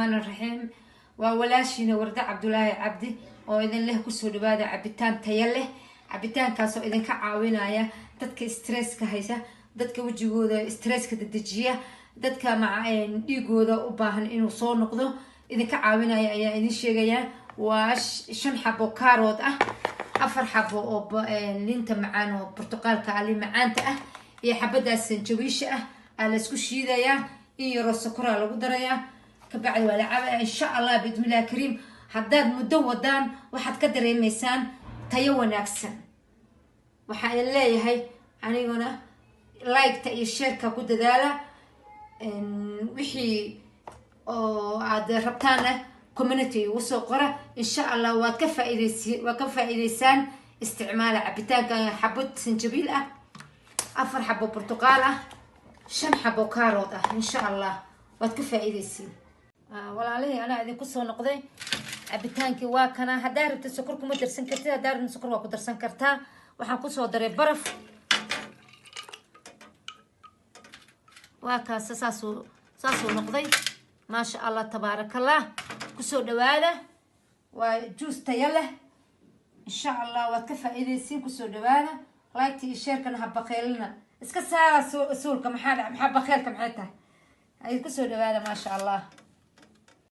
الرحمن الرحيم وولاشينا ورده عبد الله عبدي oo idin leh ku soo dhawaada cabitaan tayo leh cabitaankaas oo idin ka caawinaya dadka stresska haysa dadka wajigooda stresska dedejiya dadka dhiigooda u baahan inuu soo noqdo idin ka caawinaya ayaa idin sheegaya waa 5 xabo karood ah 4 xabo oo linta macaan oo burtuqaalka ali macaanta ah iyo xabadaas sanjawiisha ah la isku shiidaya iyo rosokora lagu daraya kabacdi wala caba insha Allah bismillah kareem haddaad muddo wadaan waxaad ka dareemaysaan tayo wanaagsan waxaan leeyahay aniguna like-ta iyo share-ka ku dadaala wixii oo aad rabtaan community ugu soo qora insha Allah waad ka faa'iideysaan isticmaala cabitaanka xabad sanjabiil ah 4 xabo burtuqaal ah 5 xabo karood ah insha Allah waad ka faa'iideysiin walaalihii ana idin ku soo noqday cabitaankii waa kana hadaa rabta sokor kuma darsan kartid hadaa rabta sokor waa ku darsan kartaa waxaan ku soo daray baraf waa kaas saasoo noqday ma sha Allah tabarakallah ku soo dhawaada waa juice tayo leh insha Allah waad ka faa'iideysiin ku soo dhawaada like iyo share kana habaqeelna iska saara suulka maxaa baqeelka maxay tahay ay ku soo dhawaada ma sha Allah